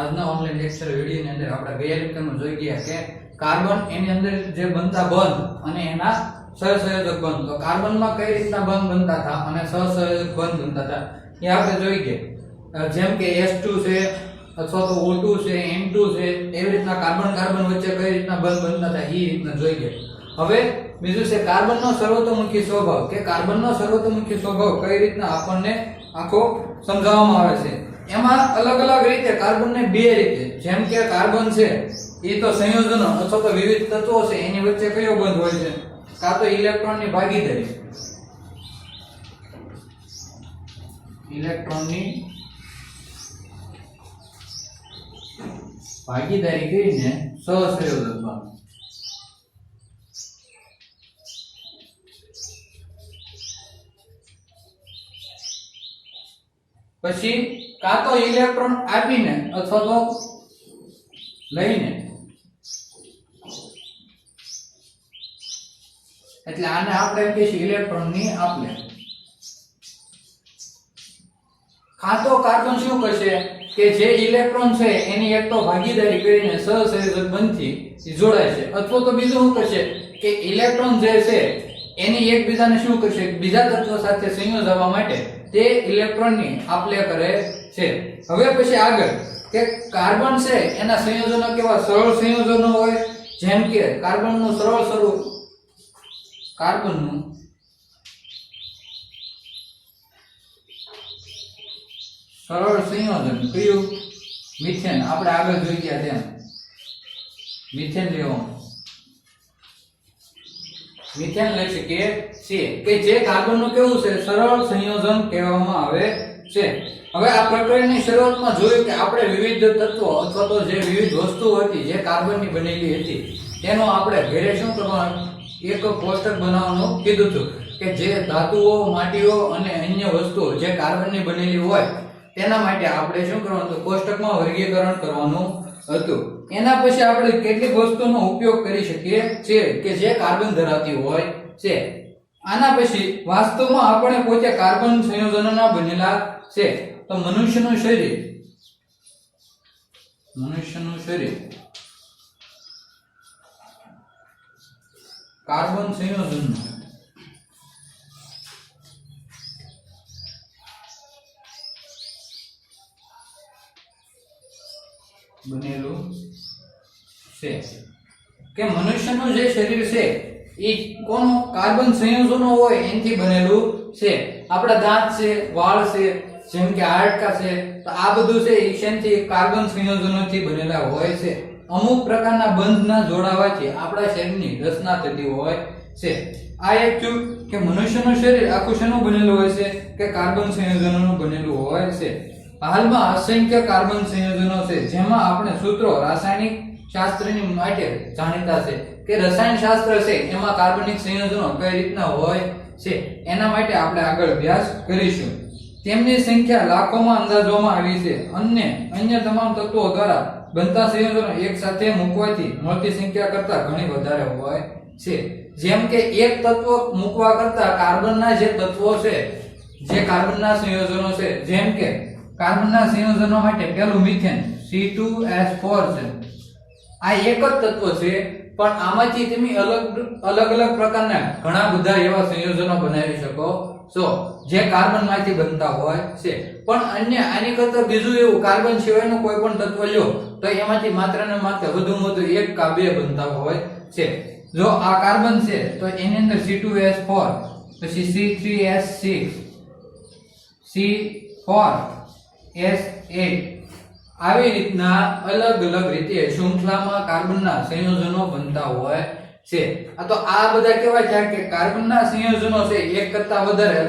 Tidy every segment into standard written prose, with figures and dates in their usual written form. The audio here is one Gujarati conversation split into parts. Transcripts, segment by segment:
આજના ઓનલાઈન લેક્ચર વિડિયોની અંદર આપણે બે લેક્ચરમાં જોઈ ગયા કે કાર્બન એની અંદર જે બનતા બંધ અને એના સહસંયોજક બંધ. તો કાર્બનમાં કઈ રીતના બંધ બનતા હતા અને સહસંયોજક બંધ બનતા હતા એ આપણે જોઈ ગયા. જેમ કે H2 છે અથવા તો O2 છે, N2 છે, એવી રીતના કાર્બન કાર્બન વચ્ચે કઈ રીતના બંધ બનતા હતા એ રીતના જોઈ ગયા. હવે બીજું છે કાર્બનનો સર્વતોમુખી સ્વભાવ કે કાર્બનનો સર્વતોમુખી સ્વભાવ કઈ રીતના આપણને આખો સમજાવવામાં આવે છે. એમાં અલગ અલગ રીતે કાર્બનને બે રીતે, જેમ કે કાર્બન છે એ તો સંયોજનો અથવા તો વિવિધ તત્વો છે એની વચ્ચે કયો બંધ હોય છે? કાં તો ઇલેક્ટ્રોનની ભાગીદારી, ઇલેક્ટ્રોનની ભાગીદારી કરીને સહસંયોજક બંધ. પછી કાં તો ઇલેક્ટ્રોન આપીને અથવા તો લઈને, એટલે આને આપણે એમ કહીએ ઇલેક્ટ્રોનની આપલે. કાં તો કાર્બન શું કરશે કે જે ઇલેક્ટ્રોન છે એની એક તો ભાગીદારી કરીને સહસંયોજક બંધથી જોડાય છે, અથવા તો બીજું શું કરશે કે ઇલેક્ટ્રોન જે છે એની એકબીજાને શું કરશે, બીજા તત્વ સાથે સંયોજવા માટે તે ઇલેક્ટ્રોનની આપલે કરે છે. હવે પછી આગળ કે કાર્બન છે એના સંયોજનો કેવા સરળ સંયોજનો હોય, જેમ કે કાર્બનનું સરળ સ્વરૂપ, કાર્બનનું સરળ સંયોજન કયું? મિથેન. આપણે આગળ જોઈ ગયા તેમ મિથેન લેવાનું, મિથેન લઈ શકીએ છીએ કે જે કાર્બનનું કેવું છે સરળ સંયોજન કહેવામાં આવે છે. હવે આ પ્રકરણની શરૂઆતમાં જોયું કે આપણે વિવિધ તત્વો અથવા તો જે વિવિધ વસ્તુઓ હતી જે કાર્બનની બનેલી હતી તેનો આપણે ઘરે શું કરવાનું, એક કોષ્ટક બનાવવાનું કીધું હતું કે જે ધાતુઓ, માટીઓ અને અન્ય વસ્તુઓ જે કાર્બનની બનેલી હોય તેના માટે આપણે શું કરવાનું હતું, કોષ્ટકમાં વર્ગીકરણ કરવાનું હતું. એના પછી આપણે કેટલીક વસ્તુનો ઉપયોગ કરી શકીએ છીએ કે જે કાર્બન ધરાવતી હોય છે. આના પછી વાસ્તવમાં આપણે પોતે કાર્બન સંયોજનોના બનેલા છે. તો મનુષ્યનું શરીર કાર્બન સંયોજનનું બનેલું છે. કે મનુષ્યનું જે શરીર છે એ કોનું કાર્બન સંયોજનો હોય એનાથી બનેલું છે. આપણા દાંત છે, વાળ છે, જેમ કે હાડકા છે, તો આ બધું છે ઈશાનથી કાર્બન સંયોજનોથી બનેલા હોય છે. અમુક પ્રકારના બંધના જોડાવાથી આપણા શરીરની રચના થતી હોય છે. આ એક થયું કે મનુષ્યનું શરીર આખું શેનું બનેલું હોય છે કે કાર્બન સંયોજનોનું બનેલું હોય છે. હાલમાં અસંખ્ય કાર્બન સંયોજનો છે જેમાં આપણે સૂત્રો રાસાયણિક શાસ્ત્રની માટે જાણીતા છે કે રસાયણ શાસ્ત્ર છે એમાં કાર્બનિક સંયોજનો કઈ રીતના હોય છે એના માટે આપણે આગળ અભ્યાસ કરીશું. તેમની સંખ્યા લાખોમાં અંદાજવામાં આવી છે. અન્ય તમામ તત્વો દ્વારા બનતા સંયોજનો એક સાથે મૂકવાથી મળતી સંખ્યા કરતાં ઘણી વધારે હોય છે. જેમ કે એક તત્વ મૂકવા કરતાં કાર્બનના જે તત્વો છે, જે કાર્બનના સંયોજનો છે, જેમ કે કાર્બનના સંયોજનો માટે પહેલું મિથેન C2H4 છે. આ એક જ તત્વ છે, પણ આમાંથી તમે અલગ પ્રકારના ઘણા બધા એવા સંયોજનો બનાવી શકો છો જે કાર્બનમાંથી બનતા હોય છે. પણ અન્ય આની કરતાં બીજું એવું કાર્બન સિવાયનું કોઈ પણ તત્વ લો તો એમાંથી માત્ર ને માત્ર વધુમાં વધુ એક કા બે બનતા હોય છે. જો આ કાર્બન છે તો એની અંદર C2H4, પછી C3H6, C4S8 આવી રીતના અલગ રીતે શૃંખલામાં કાર્બનના સંયોજનો બનતા હોય છે. આ તો આ બધા કહેવાય છે કે કાર્બનના સંયોજનો છે એક કરતા વધારે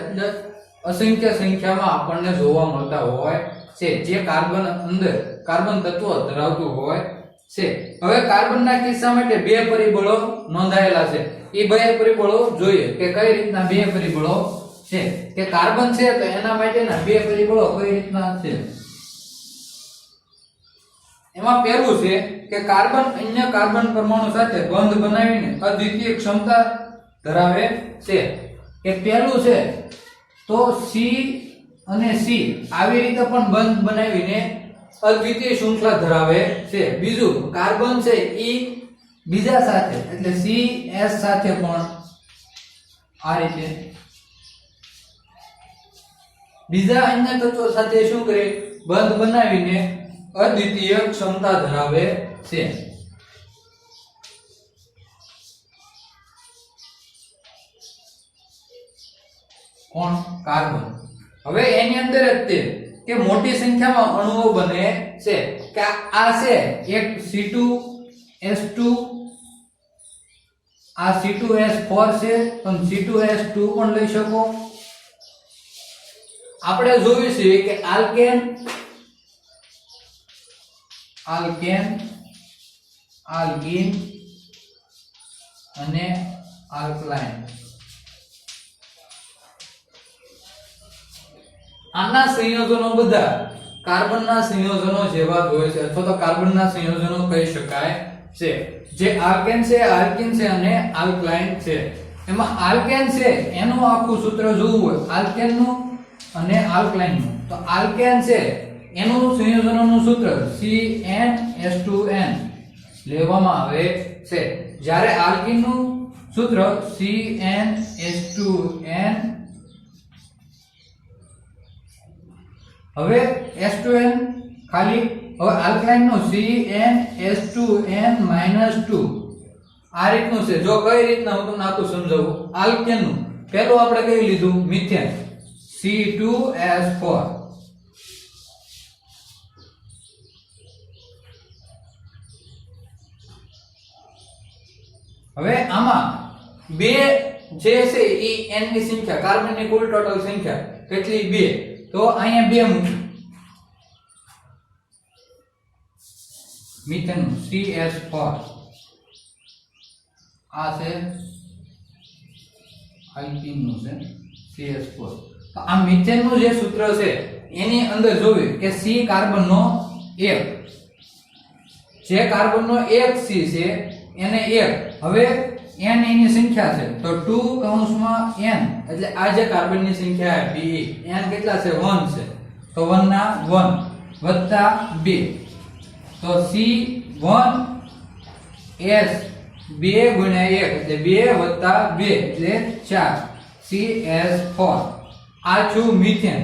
અસંખ્ય સંખ્યામાં આપણને જોવા મળતા હોય છે જે કાર્બન તત્વ ધરાવતું હોય છે. હવે કાર્બનના કિસ્સા માટે બે પરિબળો નોંધાયેલા છે. એ બે પરિબળો જોઈએ કે કઈ રીતના બે પરિબળો છે. કે કાર્બન છે તો એના માટેના બે પરિબળો કઈ રીતના છે. એમાં પહેલું છે કે કાર્બન અન્ય કાર્બન પરમાણુ સાથે બંધ બનાવીને અદ્વિતીય ક્ષમતા ધરાવે છે. કે પહેલું છે તો C અને C આવી રીતે પણ બંધ બનાવીને અદ્વિતીય શૃંખલા ધરાવે છે. બીજું કાર્બન છે ઈ બીજા સાથે એટલે CS સાથે પણ આ રીતે બીજા અન્ય તત્વો સાથે શું કરે બંધ બનાવીને અદ્વિતીય ક્ષમતા ધરાવે છે. કોણ કાર્બન. હવે એની અંદર જ તે કે મોટી સંખ્યામાં અણુઓ બને છે કે આ છે એક C2S2 આ C2S4 છે પણ C2S2 પણ લઈ શકો. આપણે જોયું છે કે આલ્કેન આલ્કીન અને આલ્કલાઇન આના સંયોજનો બધા કાર્બનના સંયોજનો જેવા જ હોય છે અથવા તો કાર્બનના સંયોજનો કહી શકાય છે. જે આલ્કેન છે આલ્કીન છે અને આલ્કલાઇન છે. એમાં આલ્કેન છે એનું આખું સૂત્ર જોવું હોય આલ્કેન નું અને આલ્કલાઇન નું તો આલ્કેન છે એનું સંયોજનોનું સૂત્ર CnH2n લેવામાં આવે છે. જ્યારે આલ્કીન નું સૂત્ર CnH2n. હવે H2n ખાલી હવે આલ્કલાઇન નું CnH2n-2 આ રીતનું છે. જો કઈ રીતના હું તમને આખું સમજાવું. આલ્કેન નું પહેલું આપણે કઈ લીધું મિથેન C2S4 હવે આમાં બે જે છે ઈ n ની સંખ્યા કાર્બન ની કુલ ટોટલ સંખ્યા કેટલી 2 તો અહીંયા 2 મૂકી મિથેન CS4 આ છે આલ્કીન નું છે CS4 તો આ મિથેન નું જે સૂત્ર છે એની અંદર જોયું કે C કાર્બન નો 1 જે કાર્બન નો 1 C છે એને 1 હવે n એની સંખ્યા છે તો 2 કૌંસમાં n એટલે આ જે કાર્બન ની સંખ્યા છે Be n કેટલા છે 1 છે તો 1 ના 1 વત્તા 2 તો C1 S 2 ગુણ્યા 1 એટલે 2 વત્તા 2 એટલે 4 CS4 આ છું મિથેન.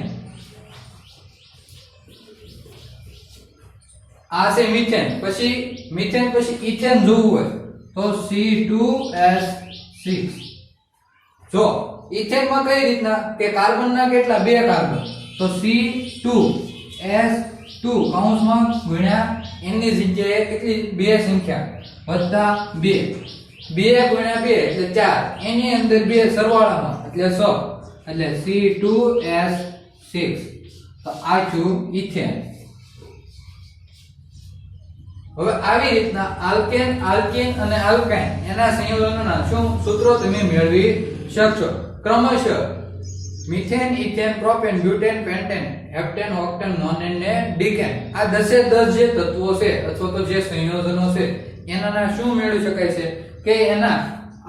આ છે મિથેન. પછી મિથેન પછી ઇથેન જોવું હોય તો C2S6. જો ઇથેન માં કઈ રીતના કે કાર્બન ના કેટલા 2 કાર્બન તો C2S2 કૌંસમાં ગુણ્યા n ની જગ્યાએ કેટલી 2 સંખ્યા વત્તા 2 2 ગુણ્યા 2 એટલે 4 એની અંદર 2 સરવાળામાં એટલે 6 એટલે C2S6 તો આ છું ઇથેન. હવે આવી રીતના આલ્કેન આલ્કીન અને આલ્કાઇન એના સંયોજનોના શું સૂત્રો તમે મેળવી શકશો. ક્રમશઃ methane ethane propane butane pentane heptane octane nonane ને ડીકેન આ 10 જે તત્વો છે અથવા તો જે સંયોજનો છે એના શું મેળવી શકાય છે કે એના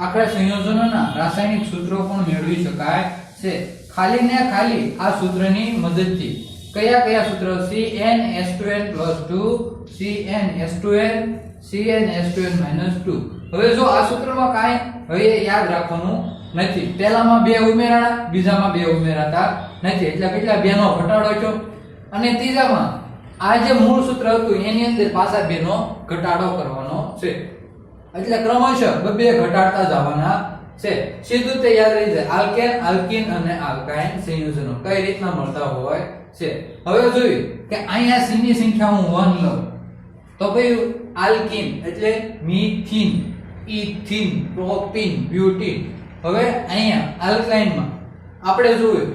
આખા સંયોજનોના રાસાયણિક સૂત્રો પણ મેળવી શકાય છે ખાલી ને ખાલી આ સૂત્રની મદદથી. કયા કયા સૂત્રો CnH2n+2 CnH2n CnH2n-2. હવે જો આ સૂત્રમાં કાંઈ હવે યાદ રાખવાનું નથી. પહેલામાં 2 ઉમેરાણા બીજામાં 2 ઉમેરાતા નથી એટલે કેટલા 2 નો ઘટાડો થયો અને ત્રીજામાં આ જે મૂળ સૂત્ર હતું એની અંદર પાછા 2 નો ઘટાડો કરવાનો છે એટલે ક્રમશઃ 2 ઘટાડતા જવાના છે. સીધું તે યાદ રહી જાય આલ્કેન આલ્કીન અને આલ્કાઇન સંયોજનો કઈ રીતના મળતા હોય છે. હવે જોયું કે અહીંયા C ની સંખ્યા હું 1 લઉં તો કયું આલ્કીન એટલે મિથીન ઇથીન પ્રોપીન બ્યુટીન. હવે અહીંયા આલ્કલાઇન માં આપણે જોયું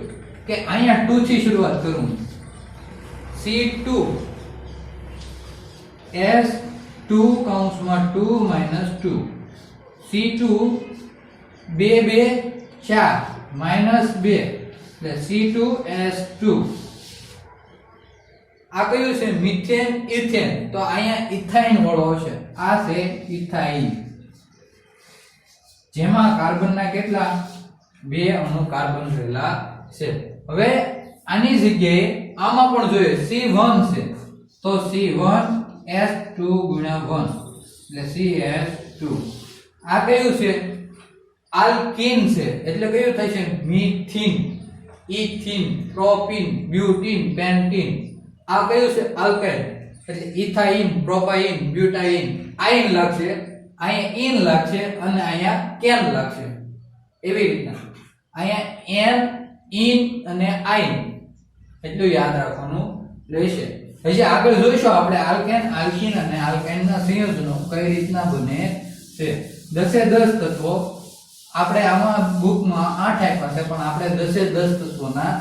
કે અહીંયા 2 થી શરૂઆત કરું C2S2 કૌંસમાં 2 - 2 C2 2 2 4 -2 એટલે C2S2 આ કયું છે મિથેન ઇથેન તો અહીંયા ઇથાઇન વાળો છે આ છે ઇથાઇન જેમાં કાર્બનના કેટલા 2 અણુ કાર્બન રહેલા છે. હવે આની જગ્યાએ આમાં પણ જોઈએ C1 છે તો C1H2 ગુણ્યા 1 એટલે CH2. આ કયું છે? આલ્કીન છે. એટલે કયું થાય છે? મિથીન, ઇથીન, પ્રોપીન, બ્યુટીન, પેન્ટીન. આ કયું છે? આલ્કાઇન. એટલે ઇથાઇન, પ્રોપાઇન, બ્યુટાઇન. આઇન લાગશે, અહીંયા ઇન લાગશે અને અહીંયા કેન લાગશે. એવી રીતના અહીંયા એન, ઇન અને આઇન એટલું યાદ રાખવાનું રહેશે. હજી આગળ જોઈશું આપણે આલ્કેન, આલ્કીન અને આલ્કાઇનના સંયોજનો કઈ રીતના બને છે. 10 તત્વો આપણે આમાં બુકમાં 8 આપ્યા છે, પણ આપણે 10 તત્વોના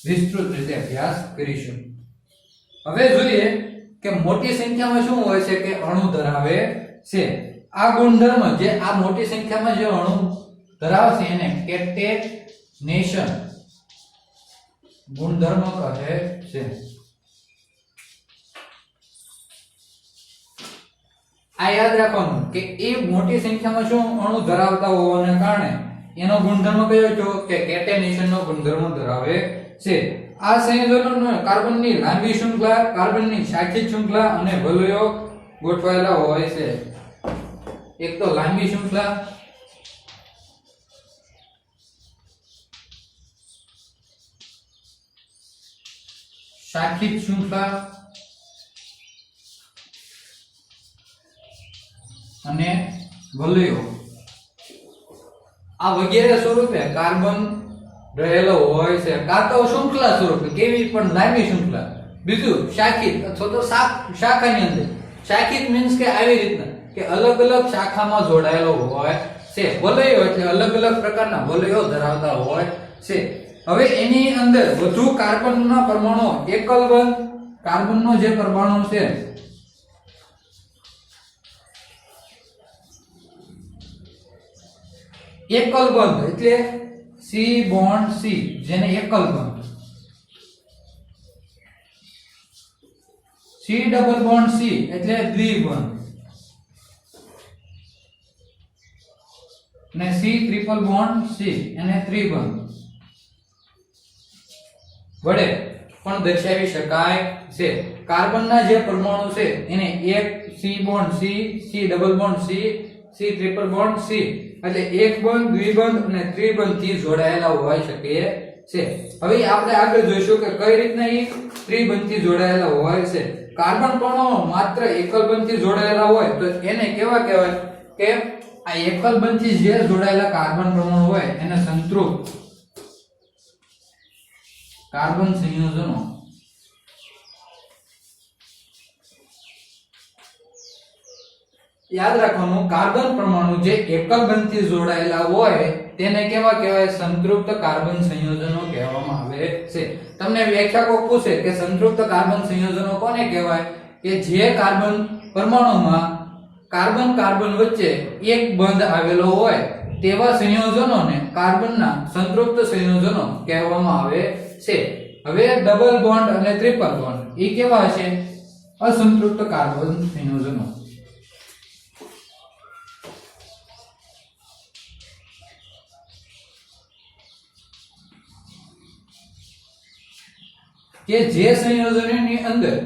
વિસ્તૃત રીતે અભ્યાસ કરીશું. હવે જોઈએ કે મોટી સંખ્યામાં શું હોય છે કે અણુ ધરાવે છે. આ ગુણધર્મ જે આ મોટી સંખ્યામાં જે અણુ ધરાવે છે એને કેટેનેશન ગુણધર્મ કહે છે. આ યાદ રાખવાનું કે એ મોટી સંખ્યામાં શું અણુ ધરાવતા હોવાને કારણે એનો ગુણધર્મ કયો છે કે કેટેનેશનનો ગુણધર્મ ધરાવે છે. આ સંયોજનો કાર્બનની લાંબી શૃંખલા, કાર્બનની શાખિત શૃંખલા અને વલયો ગોઠવાયેલા હોય છે. એક તો લાંબી શૃંખલા, શાખિત શૃંખલા અને વલયો. આ વગેરે સ્વરૂપે કાર્બન રહેલો હોય છે. કાં તો શૃંખલા સ્વરૂપે કેવી પણ લાંબી શૃંખલા, બીજું શાખિત અથવા તો શાખાની અંદર. શાખિત મીન્સ કે આવી રીતના કે અલગ અલગ શાખામાં જોડાયેલો હોય છે. વલયો એટલે અલગ અલગ પ્રકારના વલયો ધરાવતા હોય છે. હવે એની અંદર વધુ કાર્બનના પરમાણુ એકલ બંધ કાર્બનનો જે પરમાણુ છે એકલ બંધ એટલે C બોન્ડ C જેને એકલ બંધ, C ડબલ બોન્ડ C એટલે દ્વિબંધ અને C ટ્રિપલ બોન્ડ C એને ત્રિબંધ વડે પણ દર્શાવી શકાય છે. કાર્બનના જે પરમાણુ છે એને એક C bond C, C double bond C, C triple bond C એટલે એક બંધ, દ્વિબંધ અને ત્રિબંધ થી જોડાયેલા હોઈ શકે છે. હવે આપણે આગળ જોઈશું કે કઈ રીતના એ ત્રિબંધ થી જોડાયેલા હોય છે. કાર્બન પરમાણુ માત્ર એકલ બંધ થી જોડાયેલા હોય તો એને કેવા કહેવાય કે આ એકલ બંધ થી જે જોડાયેલા કાર્બન પરમાણુ હોય એને સંતૃપ્ત કાર્બન સંયોજનો યાદ રાખવાનું. કાર્બન પરમાણુ જે એકલ બંધથી જોડાયેલા હોય તેને કેવા કહેવાય? સંતૃપ્ત કાર્બન સંયોજનો કહેવામાં આવે છે. તમને વ્યાખ્યા કોક પૂછે કે સંતૃપ્ત કાર્બન સંયોજનો કોને કહેવાય? કે જે કાર્બન પરમાણુમાં કાર્બન કાર્બન વચ્ચે એક બંધ આવેલો હોય તેવા સંયોજનોને કાર્બનના સંતૃપ્ત સંયોજનો કહેવામાં આવે છે. હવે ડબલ બોન્ડ અને ટ્રિપલ બોન્ડ એ કેવા હશે? અસંતૃપ્ત કાર્બન સંયોજનો. કે જે સંયોજનોની અંદર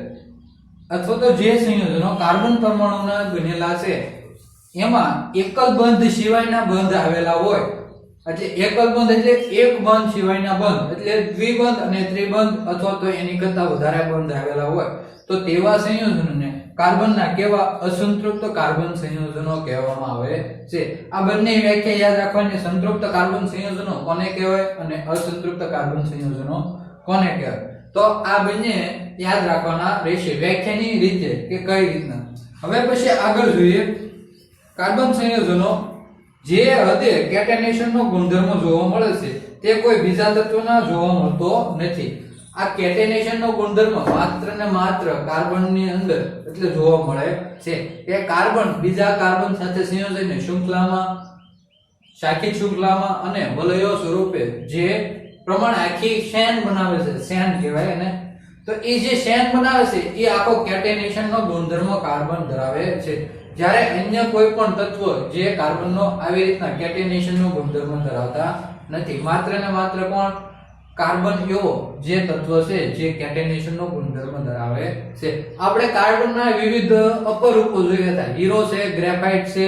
અથવા તો જે સંયોજનો કાર્બન પરમાણુના બનેલા છે એમાં એકલ બંધ સિવાયના બંધ આવેલા હોય. એટલે એકલ બંધ એટલે એક બંધ સિવાયના બંધ એટલે દ્વિબંધ અને ત્રિબંધ અથવા તો એની કરતા વધારે બંધ આવેલા હોય તો તેવા સંયોજનોને કાર્બનના કેવા? અસંતૃપ્ત કાર્બન સંયોજનો કહેવામાં આવે છે. આ બંને વ્યાખ્યા યાદ રાખવાની. સંતૃપ્ત કાર્બન સંયોજનો કોને કહેવાય અને અસંતૃપ્ત કાર્બન સંયોજનો કોને કહેવાય? તો આ બંને યાદ રાખવાના રહેશે વ્યાખ્યાની રીતે કે કઈ રીતના. હવે પછી આગળ જોઈએ કાર્બન સંયોજનો જે હદે કેટેનેશનનો ગુણધર્મ જોવા મળે છે તે કોઈ બીજા તત્વના જોવા મળતો નથી. આ કેટેનેશનનો ગુણધર્મ માત્ર ને માત્ર કાર્બનની અંદર એટલે જોવા મળે છે કે કાર્બન બીજા કાર્બન સાથે સંયોજઈને શૃંખલામાં, શાખિત શૃંખલામાં અને વલયો સ્વરૂપે જે પ્રમાણે આખી શેન બનાવે છે, શેન કહેવાય એને. તો એ જે શેન બનાવે છે એ આખો કેટેનેશનનો ગુણધર્મ કાર્બન ધરાવે છે. જ્યારે અન્ય કોઈ પણ તત્વ જે કાર્બનનો આવી રીતના કેટેનેશનનો ગુણધર્મ ધરાવતા નથી. માત્ર ને માત્ર કોણ? કાર્બન એવો જે તત્વ છે જે કેટેનેશનનો ગુણધર્મ ધરાવે છે. આપણે કાર્બનના વિવિધ અપરૂપો જોયા હતા. હીરો છે, ગ્રેફાઇટ છે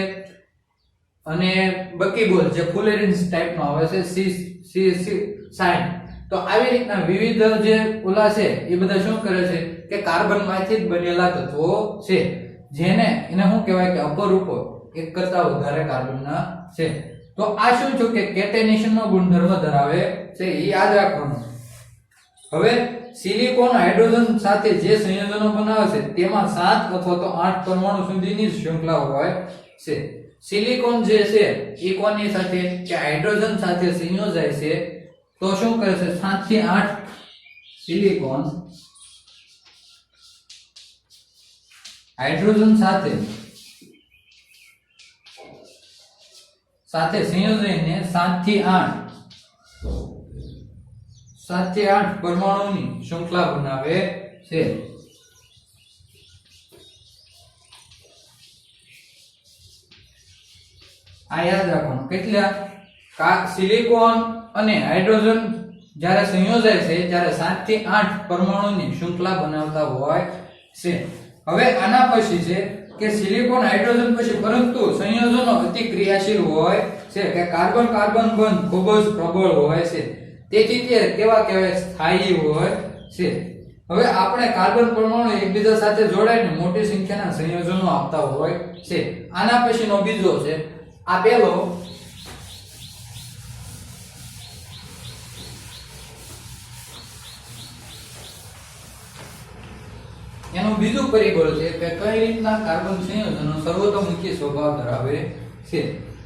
અને બકીબોલ જે ફુલેરિન્સ ટાઈપનો આવે છે, સાઇન. તો આવી રીતના વિવિધ જે ઓલા છે એ બધા શું કરે છે કે કાર્બનમાંથી જ બનેલા તત્વો છે, જેને એને શું કહેવાય કે અપરૂપો, એક કરતા વધારે કાર્બનના છે. તો આ શું છે કે કેટેનેશનનો ગુણધર્મ ધરાવે છે, એ યાદ રાખવાનું. હવે સિલિકોન હાઇડ્રોજન સાથે જે સંયોજનો બનાવે છે તેમાં 7 અથવા તો 8 પરમાણુ સુધીની શૃંખલા હોય છે. સિલિકોન જે છે એ કોની સાથે કે હાઇડ્રોજન સાથે સંયોજાય છે તો શું કરે છે 7 થી 8 સિલિકોન હાઇડ્રોજન સાથે સંયોજાઈને 7 થી 8 પરમાણુની શૃંખલા બનાવે છે. આ યાદ રાખવાનું. કેટલા સિલિકોન અને હાઇડ્રોજન જ્યારે સંયોજાય છે ત્યારે 7 થી 8 પરમાણુની શૃંખલા બનાવતા હોય છે. હવે આના પછી છે કે સિલિકોન હાઇડ્રોજન પછી પરંતુ સંયોજનો અતિ ક્રિયાશીલ હોય છે કે કાર્બન કાર્બન બંધ ખૂબ જ પ્રબળ હોય છે, તેથી તે કેવા કહેવાય સ્થાયી હોય છે. હવે આપણે કાર્બન પરમાણુ એકબીજા સાથે જોડાઈને મોટી સંખ્યાના સંયોજનો આપતા હોય છે. આના પછીનો બીજો છે આ પહેલો એનું બીજું પરિબળ છે કે કઈ રીતના કાર્બન સંયોજનો સર્વતોમુખી સ્વભાવ ધરાવે છે.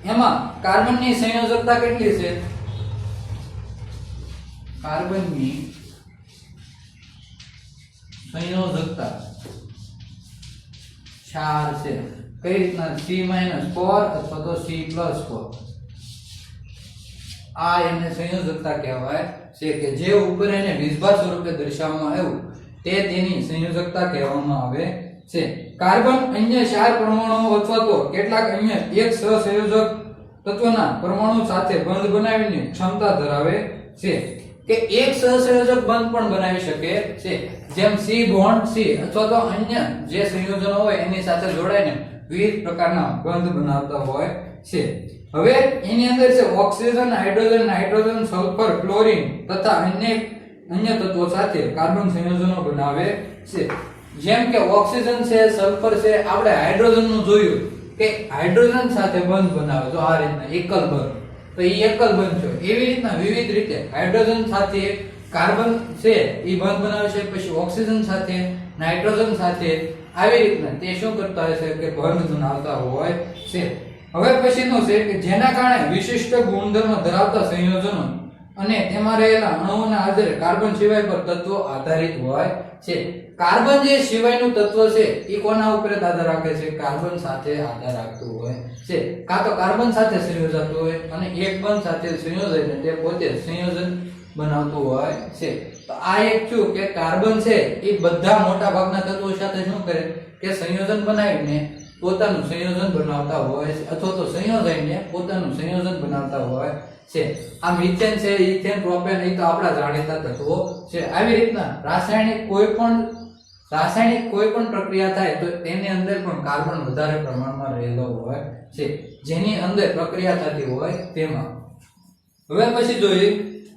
એમાં કાર્બનની સંયોજકતા કેટલી છે? કાર્બનની સંયોજકતા 4 છે. કઈ રીતના C-4 અથવા તો C+4. આ એને સંયોજકતા કહેવાય છે કે જે ઉપર એને વિસ્ભાર સ્વરૂપે દર્શાવવામાં આવ્યું તે તેની સંયોજકતા કહેવામાં આવે છે. કાર્બન અન્ય 4 પરમાણુઓ અથવા તો કેટલાક અન્ય એક સહસંયોજક તત્વના પરમાણુ સાથે બંધ બનાવીને ક્ષમતા ધરાવે છે કે એક સહસંયોજક બંધ પણ બનાવી શકે છે, જેમ C બોન્ડ C અથવા તો અન્ય જે સંયોજનો હોય એની સાથે જોડાઈને વિવિધ પ્રકારના બંધ બનાવતા હોય છે. હવે એની અંદર છે oxygen, hydrogen, nitrogen, sulphur, chlorine તથા અન્ય તત્વો સાથે કાર્બન સંયોજનો બનાવે છે. જેમ કે ઓક્સિજન છે, સલ્ફર છે, આપણે હાઇડ્રોજન નું જોયું કે હાઇડ્રોજન સાથે બંધ બનાવે તો આ રીતના એકલ બંધ, તો એ એકલ બંધ છે. એવી રીતના વિવિધ રીતે હાઇડ્રોજન સાથે કાર્બન છે એ બંધ બનાવે છે, પછી ઓક્સિજન સાથે, નાઇટ્રોજન સાથે આવી રીતના તે શું કરતા હોય છે કે બંધ બનાવતા હોય છે. હવે પછીનો છે કે જેના કારણે વિશિષ્ટ ગુણધર્મ ધરાવતા સંયોજનો અને તેમાં રહેલા અણુઓના આધારે કાર્બન સિવાય પર તત્વો આધારિત હોય છે. કાર્બન જે સિવાયનું તત્વ છે એ કોના ઉપર આધાર રાખે છે? કાર્બન સાથે આધાર રાખતું હોય છે. કાં તો કાર્બન સાથે સંયોજાતું હોય અને એક બંધ સાથે સંયોજાઈને તે પોતે સંયોજન બનાવતું હોય છે. તો આ એક શું કે કાર્બન છે એ બધા મોટા ભાગના તત્વો સાથે શું કરે કે સંયોજન બનાવીને પોતાનું સંયોજન બનાવતા હોય છે અથવા તો સંયોજાઈને પોતાનું સંયોજન બનાવતા હોય છે. આ મિથેન છે, ઇથેન, પ્રોપેન એ તો આપણા જાણીતા તત્વો છે. આવી રીતના રાસાયણિક કોઈ પણ પ્રક્રિયા થાય તો તેની અંદર પણ કાર્બન વધારે પ્રમાણમાં રહેલો હોય છે, જેની અંદર પ્રક્રિયા થતી હોય તેમાં. હવે પછી જોઈએ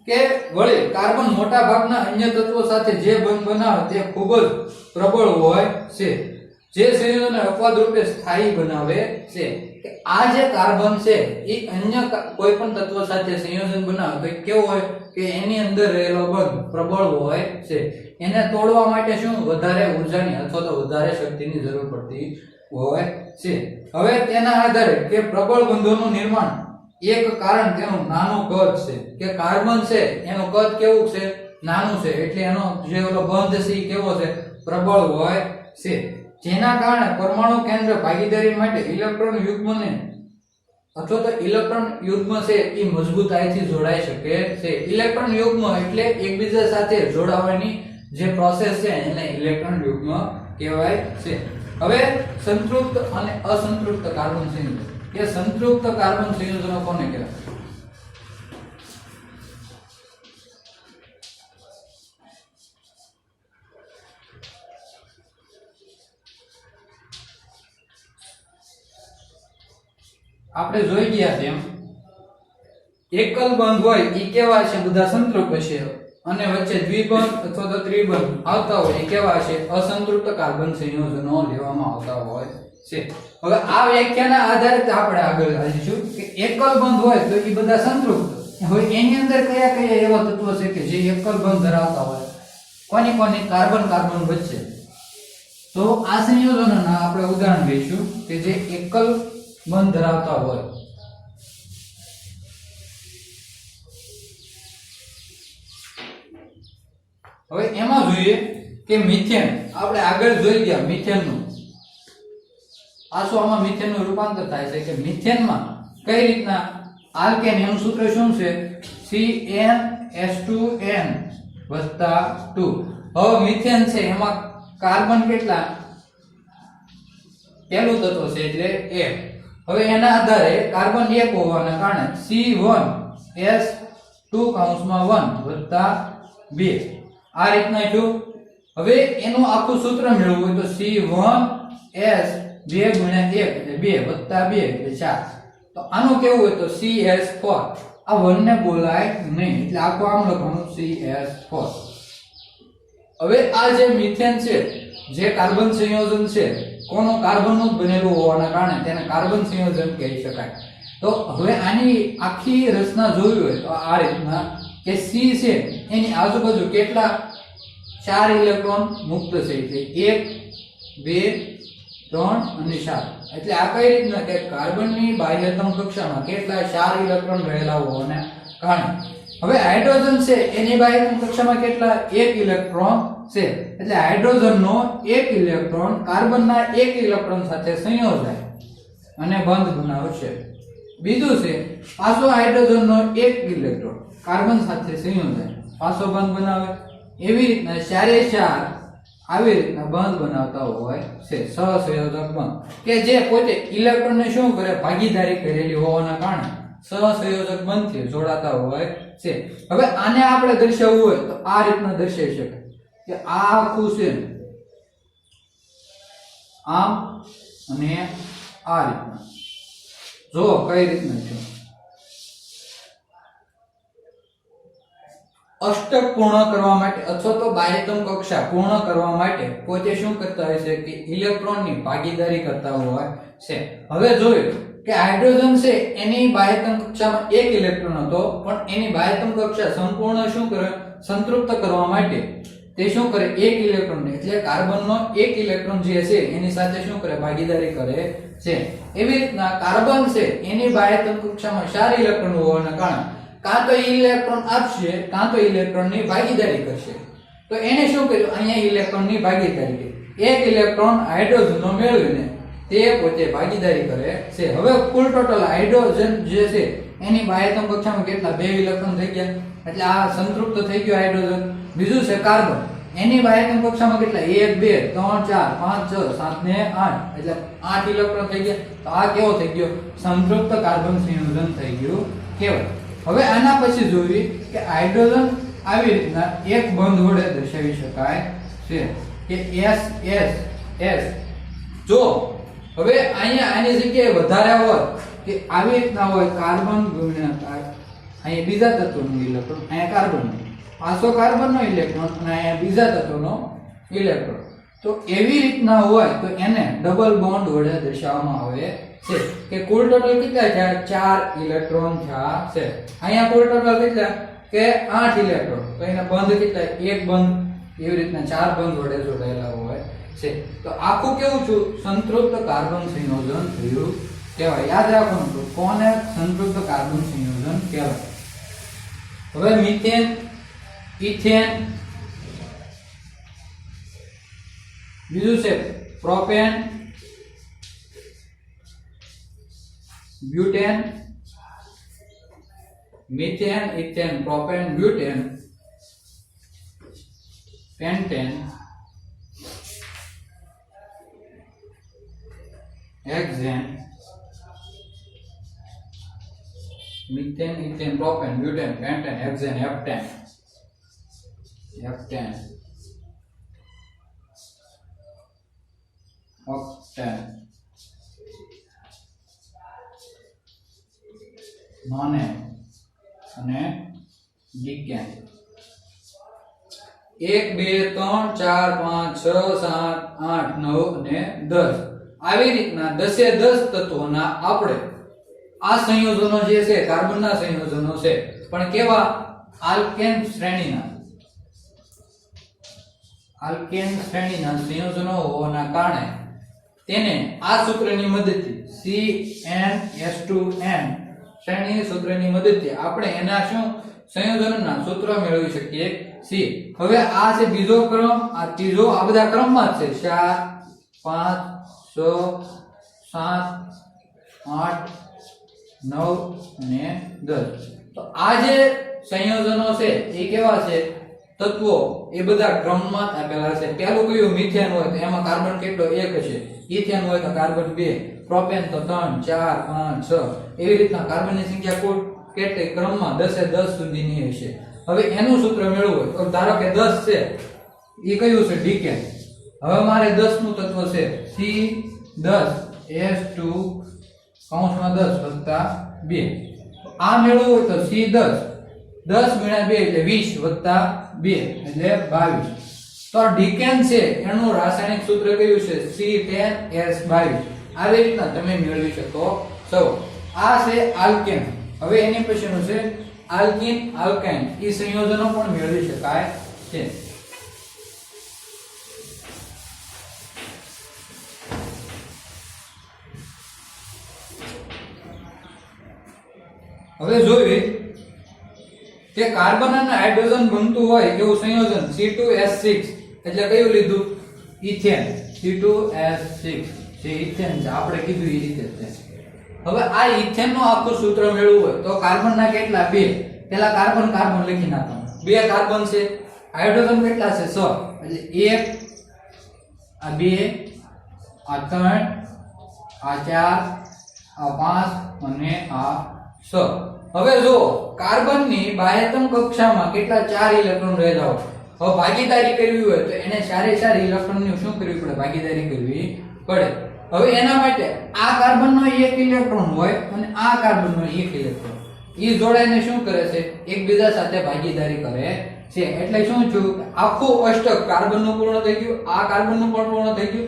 કે વળી કાર્બન મોટા ભાગના અન્ય તત્વો સાથે જે બંધ બનાવે તે ખૂબ જ પ્રબળ હોય છે, જે સંયોજનને અપવાદ રૂપે સ્થાયી બનાવે છે. કે આ જે કાર્બન છે એ અન્ય કોઈ પણ તત્વ સાથે સંયોજન બનાવે તો કેવો હોય કે એની અંદર રહેલો બંધ પ્રબળ હોય છે. એને તોડવા માટે શું વધારે ઊર્જાની અથવા તો વધારે શક્તિની જરૂર પડતી હોય છે. હવે તેના આધારે કે પ્રબળ બંધોનું નિર્માણ એક કારણ તેનું નાનું કદ છે કે કાર્બન છે એનું કદ કેવું છે? નાનું છે, એટલે એનો જે ઓલો બંધ છે એ કેવો છે? પ્રબળ હોય છે. જેના કારણે પરમાણુ કેન્દ્ર ભાગીદારી માટે ઇલેક્ટ્રોન યુગ્મને અથવા તો ઇલેક્ટ્રોન યુગ્મ છે એ મજબૂતાઈથી જોડાઈ શકે છે. ઇલેક્ટ્રોન યુગ્મ એટલે એકબીજા સાથે જોડાવાની જે પ્રોસેસ છે એને ઇલેક્ટ્રોન યુગ્મ કહેવાય છે. હવે સંતૃપ્ત અને અસંતૃપ્ત કાર્બન સંયોજન, કે સંતૃપ્ત કાર્બન સંયોજનો કોને કહેવાય? આપણે જોઈ ગયા તેમ એકલ બંધ હોય એ કેવા છે? બધા સંતૃપ્ત છે. અને વચ્ચે દ્વિબંધ અથવા તો ત્રિબંધ આવતા હોય એ કેવા છે? અસંતૃપ્ત કાર્બન સંયોજનો લેવામાં આવતા હોય છે. હવે આ વ્યાખ્યાના આધારે આપણે આગળ વધીશું કે એકલ બંધ હોય તો એ બધા સંતૃપ્ત. હવે એની અંદર કયા કયા એવા તત્વો છે કે જે એકલ બંધ ધરાવતા હોય? કોની કોની? કાર્બન કાર્બન વચ્ચે. તો આ સંયોજનોના આપણે ઉદાહરણ લઈશું કે જે એકલ બંધ ધરાવતા હોય. હવે એમાં જોઈએ કે મિથેન. આપણે આગળ જોઈ ગયા મિથેનનું. આમાં મિથેનનું રૂપાંતર થાય છે કે મિથેનમાં કઈ રીતના આલ્કેન એનું સૂત્ર શું છે? CnH2n + 2. હવે મિથેન છે એમાં કાર્બન કેટલા? પહેલું તત્વ છે એટલે 1. હવે એના આધારે કાર્બન 1 હોવાના કારણે C1S2 + 2 આ રીતના જો. હવે એનું આખું સૂત્ર મેળવવું હોય તો C1S 2 × 1 એટલે 2 + 2 એટલે 4. તો આનું કેવું હોય તો CS4. આ 1 ને બોલાય નહીં એટલે આખું આમ લખવાનું CS4. હવે આ જે મિથેન છે જે કાર્બન સંયોજન છે કોનો? કાર્બનનું જ બનેલું હોવાના કારણે તેને કાર્બન સંયોજન કહી શકાય. તો હવે આની આખી રચના જોવી હોય તો આ રીતના કે C છે એની આજુબાજુ કેટલા? 4 ઇલેક્ટ્રોન મુક્ત છે એટલે 1 2 3 અને 4. એટલે આ કઈ રીતના કે કાર્બનની બાહ્યતમ કક્ષામાં કેટલા? 4 ઇલેક્ટ્રોન રહેલા હોવાના કારણે. હવે હાઇડ્રોજન છે એની બાહ્યતમ કક્ષામાં કેટલા? 1 ઇલેક્ટ્રોન છે. એટલે હાઇડ્રોજનનો 1 ઇલેક્ટ્રોન કાર્બનના 1 ઇલેક્ટ્રોન સાથે સંયોજાય અને બંધ બનાવશે. બીજું છે પાછો હાઇડ્રોજનનો 1 ઇલેક્ટ્રોન કાર્બન સાથે સંયોજાય પાછો બંધ બનાવે. એવી રીતના 4 4 આવી રીતના બંધ બનાવતા હોય છે સહસંયોજક બંધ કે જે પોતે ઇલેક્ટ્રોનને શું કરે? ભાગીદારી કરેલી હોવાના કારણે સહસંયોજક બંધથી જોડાતા હોય છે. હવે આને આપણે દર્શાવવું હોય તો આ રીતના દર્શાવી શકાય કે આ આખું છે આમ અને આ રીતના. જો કઈ રીતના છે? અષ્ટક પૂર્ણ કરવા માટે અથવા તો બાહ્યતમ કક્ષા પૂર્ણ કરવા માટે પોતે શું કરતા હોય છે કે ઇલેક્ટ્રોનની ભાગીદારી કરતા હોય છે. હવે જોયું કે હાઇડ્રોજન છે એની બાહ્યતમ કક્ષામાં 1 ઇલેક્ટ્રોન હતો પણ એની બાહ્યતમ કક્ષા સંપૂર્ણ શું કરે? સંતૃપ્ત કરવા માટે તે શું કરે? 1 ઇલેક્ટ્રોન એટલે કાર્બનનો 1 ઇલેક્ટ્રોન જે છે એની સાથે શું કરે? ભાગીદારી કરે છે. એવી રીતના કાર્બન છે એની બાહ્યતમ કક્ષામાં 4 ઇલેક્ટ્રોન હોવાના કારણે કાં તો ઇલેક્ટ્રોન આપશે કાં તો ઇલેક્ટ્રોનની ભાગીદારી કરશે. તો એને શું કર્યું? અહીંયા ઇલેક્ટ્રોનની ભાગીદારી કરી. 1 ઇલેક્ટ્રોન હાઇડ્રોજનનો મેળવીને તે પોતે ભાગીદારી કરે છે. હવે કુલ ટોટલ હાઇડ્રોજન જે છે એની બાહ્યતમ કક્ષામાં કેટલા? 2 ઇલેક્ટ્રોન થઈ ગયા એટલે આ સંતૃપ્ત થઈ ગયો હાઇડ્રોજન. બીજું છે કાર્બન એની બાહ્યતમ કક્ષામાં કેટલા? 1 2 3 4 5 6 7 ને 8 એટલે 8 ઇલેક્ટ્રોન થઈ ગયા. તો આ કેવો થઈ ગયો? સંતૃપ્ત કાર્બન સંયોજન થઈ ગયું કહેવાય. હવે આના પછી જોઈએ કે હાઇડ્રોજન આવી રીતના એક બંધ વડે દર્શાવી શકાય છે કે S. જો હવે અહીંયા આની જગ્યાએ વધારે હોય કે આવી રીતના હોય કાર્બન ગુણ્યા અહીંયા બીજા તત્વનું ઇલેક્ટ્રોન, અહીંયા કાર્બન, પાછો કાર્બનનો ઇલેક્ટ્રોન અને અહીંયા બીજા તત્વનો ઇલેક્ટ્રોન. તો એવી રીતના હોય તો એને ડબલ બોન્ડ વડે દર્શાવવામાં આવે છે કે કુલ ટોટલ કેટલા થયા? 4 ઇલેક્ટ્રોન થયા છે. અહીંયા કુલ ટોટલ કેટલા? કે 8 ઇલેક્ટ્રોન. તો એના બંધ કેટલા? 1 બંધ. એવી રીતના 4 બંધ વડે જોડાયેલા હોય છે. તો આખું કેવું છું? સંતૃપ્ત કાર્બન સંયોજન થયું કહેવાય. યાદ રાખવાનું તો કોને સંતૃપ્ત કાર્બન સંયોજન કહેવાય. હવે મિથેન, ઇથેન, બીજું છે propane, butane, methane, ethane, propane, butane, pentane, hexane, methane, ethane, propane, butane, pentane, hexane, heptane, octane, nonane અને ડીકેન 1 2 3 4 5 6 7 8 9 અને 10 આવી રીતના 10 એ 10 તત્વોના આપણે આ સંયોજનો જે છે કાર્બનના સંયોજનો છે પણ કેવા આલ્કેન શ્રેણીના સંયોજનો હોવાના કારણે તેને આ સૂત્રની મદદથી CnS2n શ્રેણી સૂત્રની મદદથી આપણે એના શું સંયોજનના સૂત્ર મેળવી શકીએ છીએ. હવે આ છે બીજો ક્રમ, આ ત્રીજો, આ બધા ક્રમમાં છે 4 5 6 7 8 9 અને 10. તો આ જે સંયોજનો છે એ કેવા છે તત્વો એ બધા ક્રમમાં આપેલા છે. પહેલું કયું મિથેન હોય તો એમાં કાર્બન કેટલો 1 હશે, ઇથેન હોય તો કાર્બન 2, પ્રોપેન તો 3 4 5 6 એવી રીતના કાર્બનની સંખ્યા કુલ કેટલી ક્રમમાં 10 એ 10 સુધીની હશે. હવે એનું સૂત્ર મેળવવું હોય તો ધારો કે 10 છે એ કયું છે ડીકેન. હવે મારે 10 નું તત્વ છે C10S2 કૌંસમાં 10 વત્તા 2. આ મેળવવું હોય તો C10 10 ગુણ્યા 2 એટલે 20 વત્તા 2 એટલે 22. તો ડીકેન છે એનું રાસાયણિક સૂત્ર કયું છે C10S22. આવી રીતના તમે મેળવી શકો છો. આ છે આલ્કેન. હવે એની પછીનું છે આલ્કીન આલ્કાઇન. એ સંયોજનો પણ મેળવી શકાય છે. હવે જોઈએ કે કાર્બન અને હાઇડ્રોજન બનતું હોય એવું સંયોજન C2H6 એટલે કયું લીધું ઇથેન. C2H6 જે ઇથેન છે આપણે કીધું એ રીતે છે. હવે આ ઇથેન નું આખું સૂત્ર મેળવવું હોય તો કાર્બનના કેટલા 2, પેલા કાર્બન કાર્બન લખી નાખવાનું. 2 કાર્બન છે, હાઇડ્રોજન કેટલા છે 6 એટલે 1 આ 2 આ 3 આ 4 આ 5 અને આ 6. હવે જો કાર્બનની બાહ્યતમ કક્ષામાં કેટલા 4 ઇલેક્ટ્રોન રહેલા હોય. હવે ભાગીદારી કરવી હોય તો એને 4 ઇલેક્ટ્રોનની શું કરવી પડે ભાગીદારી કરવી પડે. હવે એના માટે આ કાર્બનનો 1 ઇલેક્ટ્રોન હોય અને આ કાર્બનનો 1 ઇલેક્ટ્રોન એ જોડાઈને શું કરે છે એકબીજા સાથે ભાગીદારી કરે છે. એટલે શું થયું આખું અષ્ટક કાર્બનનું પૂર્ણ થઈ ગયું, આ કાર્બનનું પણ પૂર્ણ થઈ ગયું.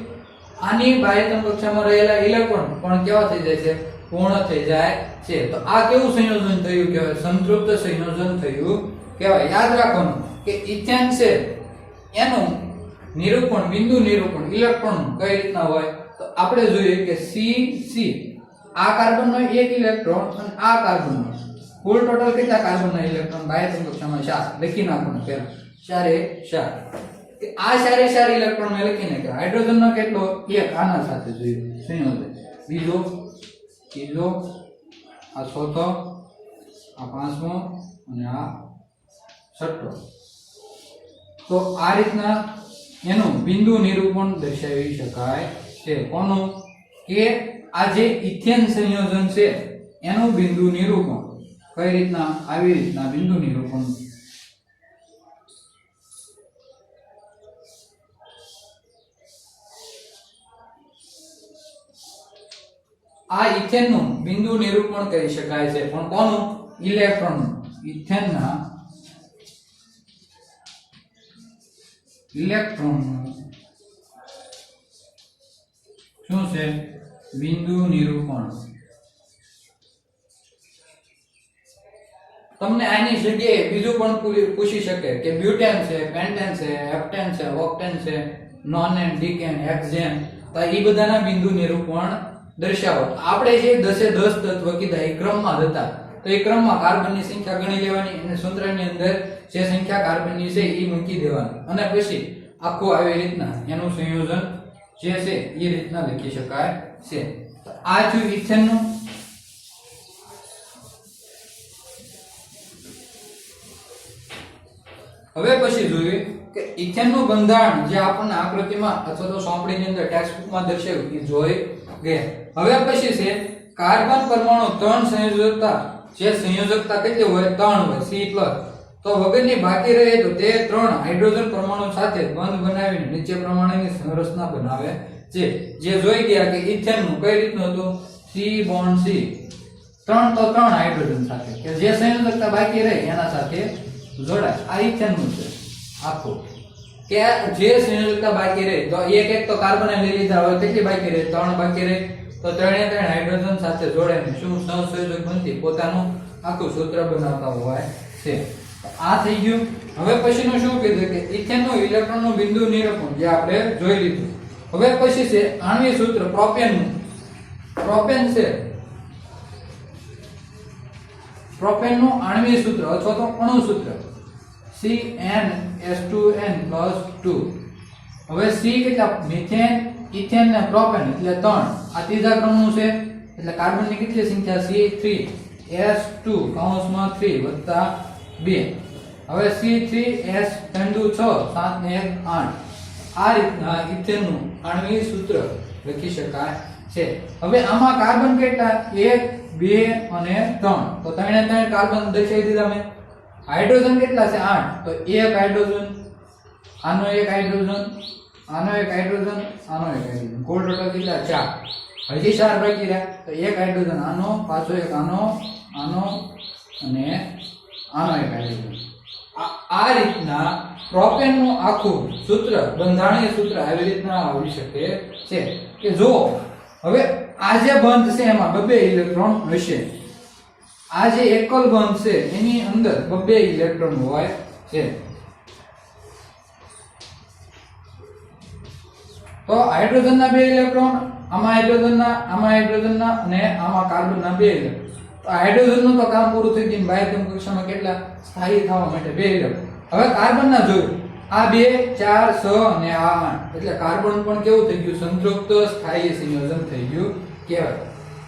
આની બાહ્યતમ કક્ષામાં રહેલા ઇલેક્ટ્રોન પણ કેવા થઈ જાય છે પૂર્ણ થઈ જાય છે. તો આ કેવું સંયોજન થયું કહેવાય સંતૃપ્ત સંયોજન થયું કહેવાય. યાદ રાખવાનું કે ઇથેન છે એનું નિરૂપણ બિંદુ નિરૂપણ ઇલેક્ટ્રોન કઈ રીતના હોય તો આપણે જોઈએ કે C આ કાર્બનનો 1 ઇલેક્ટ્રોન અને આ કાર્બનનો કુલ ટોટલ કેટલા કાર્બનના ઇલેક્ટ્રોન બાહ્યતમ કક્ષામાં 4 લખી નાખવાનું પહેલા 4 આ 4 ઇલેક્ટ્રોન મે લખીને કે હાઇડ્રોજનનો કેટલો 1 આના સાથે જોઈએ સંયોજન. બીજો ત્રીજો આ ચોથો આ પાંચમો અને આ છઠ્ઠો. તો આ રીતના એનું બિંદુ નિરૂપણ દર્શાવી શકાય છે. કોનું કે આ જે ઇથેન સંયોજન છે એનું બિંદુ નિરૂપણ કઈ રીતના આવી રીતના બિંદુ નિરૂપણ. આ ઇથેનનું બિંદુ નિરૂપણ કરી શકાય છે પણ કોનું ઇલેક્ટ્રોન. ઇથેનના ઇલેક્ટ્રોનનું શું છે બિંદુ નિરૂપણ. તમને આની જગ્યાએ બીજું પણ પૂછી શકે કે બ્યુટેન છે, પેન્ટેન છે, હેપ્ટેન છે, ઓક્ટેન છે, નોનેન, ડીકેન, હેક્સેન. તો એ બધાના બિંદુ નિરૂપણ દર્શાવો. આપણે જે 10 એ 10 તત્વ કીધા એ ક્રમમાં હતા તો એ ક્રમમાં કાર્બનની સંખ્યા ગણી લેવાની અને સૂત્રની અંદર જે સંખ્યા કાર્બનની છે એ મૂકી દેવાની અને પછી આખું આવી રીતના એનું સંયોજન જે છે એ રીતના લખી શકાય છે. આ થયું ઇથેનનું. હવે પછી જોઈએ કે ઇથેનનું બંધારણ જે આપણને આકૃતિમાં અથવા તો સોંપડીની અંદર ટેક્સ્ટબુકમાં દર્શાવ્યું એ જોઈ ગયા. હવે પછી છે કાર્બન પરમાણુ 3 સંયોજકતા. જે સંયોજકતા કેટલી હોય 3 હોય C+. તો વગરની બાકી રહે તો તે 3 હાઇડ્રોજન પરમાણુ સાથે બંધ બનાવીને નીચે પ્રમાણેની સંરચના બનાવે છે. જે જોઈ ગયા કે ઇથેનનું કઈ રીતનું હતું C બોન્ડ C 3 તો 3 હાઇડ્રોજન સાથે કે જે સંયોજકતા બાકી રહે એના સાથે જોડાય. આ ઇથેનનું છે આખું કે જે સંયોજકતા બાકી રહે તો એક તો કાર્બન લઈ લીધા, હવે કેટલી બાકી રહે? 3 બાકી રહે. તો 3 હાઇડ્રોજન સાથે જોડાઈને શું સહસંયોજક બનતી પોતાનું આખું સૂત્ર બનાવતા હોય છે. આ થઈ ગયું. હવે પછીનું શું કીધું કે ઇથેનનું ઇલેક્ટ્રોનનું બિંદુ નિરૂપણ જે આપણે જોઈ લીધું. હવે પછી છે આણ્વિક સૂત્ર પ્રોપેનનું. પ્રોપેન છે પ્રોપેનનું આણ્વિક સૂત્ર અથવા તો અણુ સૂત્ર CnS2n+2. હવે C કેટલા? મિથેન, ઇથેન ને પ્રોપેન એટલે 3. આ ત્રીજા ક્રમનું છે એટલે કાર્બનની કેટલી સંખ્યા? C3S2(3 + 2). હવે C3S2 6 7 ને 1 8. આ રીતના ઇથેનનું આણ્વિક સૂત્ર લખી શકાય છે. હવે આમાં કાર્બન કેટલા? 1 2 અને 3. તો 3 કાર્બન દર્શાવી દીધા મેં. હાઇડ્રોજન કેટલા છે? 8. તો 1 હાઇડ્રોજન, આનો 1 હાઇડ્રોજન, આનો 1 હાઇડ્રોજન, આનો 1 હાઇડ્રોજન, કુલ ટોટલ કેટલા? 4. હજી 4 બાકી રહ્યા. તો 1 હાઇડ્રોજન આનો, પાછો 1 આનો, આનો અને આનો 1 હાઇડ્રોજન. આ રીતના પ્રોપેનનું આખું સૂત્ર, બંધારણીય સૂત્ર આવી રીતના આવી શકે છે કે જો હવે આ જે બંધ છે એમાં 2 ઇલેક્ટ્રોન હશે. આ જે એકલ બંધ છે એની અંદર 2 ઇલેક્ટ્રોન હોય છે. તો હાઇડ્રોજનના 2 ઇલેક્ટ્રોન, આમાં હાઇડ્રોજનના, આમાં હાઇડ્રોજનના અને આમાં કાર્બનના 2 ઇલેક્ટ્રોન. તો હાઇડ્રોજનનું તો કામ પૂરું થઈ ગયું. બાહ્યતમ કક્ષામાં કેટલા? સ્થાયી થવા માટે 2 ઇલેક્ટ્રોન. હવે કાર્બનના જોયું. આ 2 4 6 અને આ 8. એટલે કાર્બન પણ કેવું થઈ ગયું? સંતૃપ્ત સ્થાયી સંયોજન થઈ ગયું કહેવાય.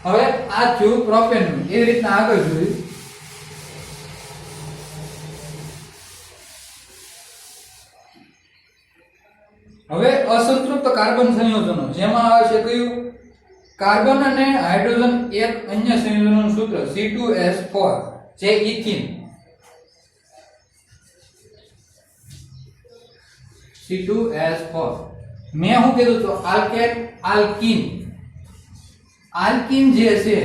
હવે આ થયું પ્રોપેનનું. એવી રીતના આગળ જોયું. હવે અસંતૃપ્ત કાર્બન સંયોજનો જેમાં આવે છે કયું? કાર્બન અને હાઇડ્રોજન એક અન્ય સંયોજનનું સૂત્ર C2S4 જે ઇથીન. C2S4 મેં શું કીધું તો આલ્કેટ આલ્કીન. આલ્કીન જે છે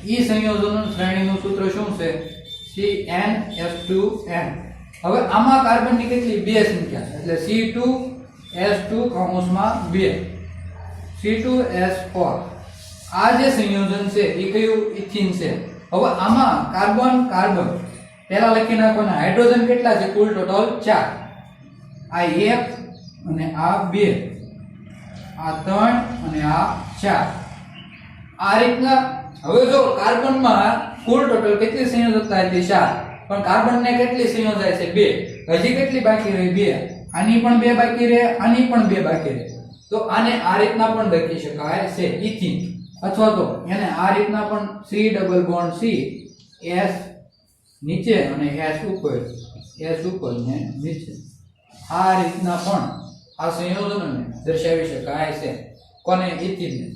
ઈ સંયોજનનું શ્રેણીનું સૂત્ર શું છે? CnS2n. હવે આમાં કાર્બનની કેટલી? 2 સંખ્યા એટલે C2S2(2) C2S4. આ જે સંયોજન છે એ કયું? ઇથીન છે. હવે આમાં કાર્બન કાર્બન પહેલા લખી નાખવાના. હાઇડ્રોજન કેટલા છે? કુલ ટોટલ 4. આ 1 અને આ 2, આ 3 અને આ 4. આ રીતના. હવે જો કાર્બનમાં કુલ ટોટલ કેટલી સંયોજકતા હતી? 4. પણ કાર્બનને કેટલી સંયોજાય છે? 2. હજી કેટલી બાકી રહી? 2. આની પણ 2 બાકી રહે, આની પણ 2 બાકી રહે. તો આને આ રીતના પણ લખી શકાય છે ઇથીન. અથવા તો એને આ રીતના પણ C double bond C S નીચે અને S ઉપર ને નીચે. આ રીતના પણ આ સંયોજનોને દર્શાવી શકાય છે. કોને? ઇથીનને.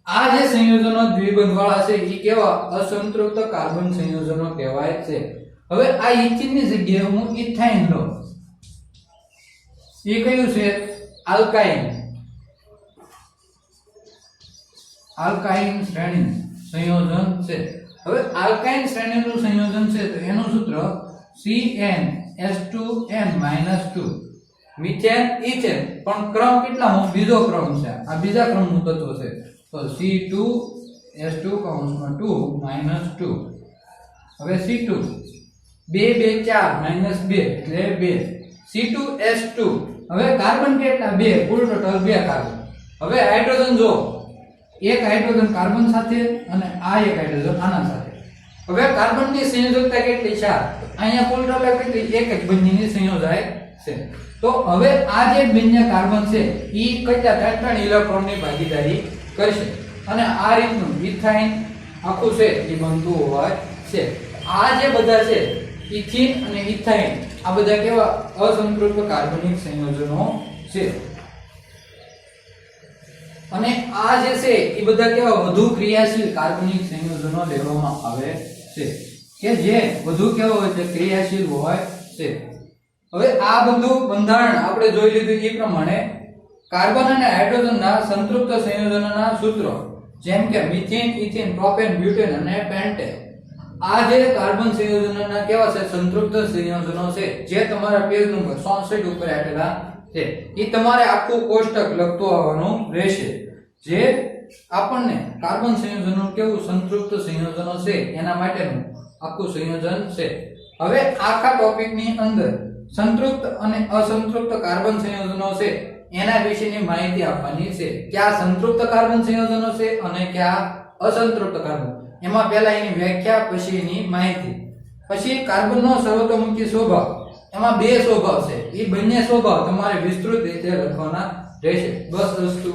આ જે સંયોજનો દ્વિબંધ વાળા છે એ કેવા? અસંતૃપ્ત કાર્બન સંયોજનો કહેવાય છે. હવે આ ઇથીનની જગ્યાએ હું ઇથાઇન લઉં. એ કયું છે? આલ્કાઇન. આલ્કાઇન શ્રેણી સંયોજન છે. હવે આલ્કાઇન શ્રેણીનું સંયોજન છે તો એનું સૂત્ર CnS2n-2. મિથેન, ઇથેન પણ ક્રમ કેટલામો? બીજો ક્રમ છે. આ બીજા ક્રમનું તત્વ છે. તો C2S2(2) - 2. હવે C2 2 2 4 - 2 એટલે 2. C2S2. હવે કાર્બન કેટલા? 2. કુલ ટોટલ 2 કાર્બન. હવે હાઇડ્રોજન જો એક હાઇડ્રોજન કાર્બન સાથે અને આ એક હાઇડ્રોજન આના સાથે. હવે કાર્બનની સંયોજકતા કેટલી? 4. અહીંયા કુલ ટોટલ કેટલી? એક જ બંનેની સંયોજાય છે. તો હવે આ જે બંને કાર્બન છે ઈ કેટલા? 3 ઇલેક્ટ્રોનની ભાગીદારી કરશે અને આ રીતનું ઇથાઇન આખું છે એ બનતું હોય છે. આ જે બધા છે ઇથીન અને ઇથાઇન આ બધા કેવા? અસંતૃપ્ત કાર્બનિક સંયોજનો છે. અને આ જે છે એ બધા કેવા? વધુ ક્રિયાશીલ કાર્બનિક સંયોજનો લેવામાં આવે છે કે જે વધુ કેવા હોય છે? ક્રિયાશીલ હોય છે. હવે આ બધું બંધારણ આપણે જોઈ લીધું એ પ્રમાણે કાર્બન અને હાઇડ્રોજનના સંતૃપ્ત સંયોજનોના સૂત્રો જેમ કે મિથેન, ઇથેન, પ્રોપેન, બ્યુટેન અને પેન્ટેન. આ જે કાર્બન સંયોજનોના કેવા છે સંતૃપ્ત સંયોજનો છે જે તમારા પેજ નંબર 66 ઉપર આપેલા છે એ તમારે આખું કોષ્ટક લખતું આવવાનું રહેશે જે આપણને કાર્બન સંયોજનો કેવું સંતૃપ્ત સંયોજનો છે એના માટેનું આખું સંયોજન છે હવે આખા ટોપિકની અંદર સંતૃપ્ત અને અસંતૃપ્ત કાર્બન સંયોજનો છે એના વિશેની માહિતી આપવાની છે કયા સંતૃપ્ત કાર્બન સંયોજનો છે અને કયા અસંતૃપ્ત કાર્બન એમાં પહેલા એની વ્યાખ્યા પછી એની માહિતી પછી કાર્બનનો સર્વતોમુખી સ્વભાવ એમાં બે સ્વભાવ છે એ બંને સ્વભાવ તમારે વિસ્તૃત રીતે લખવાના રહેશે બસ દોસ્તો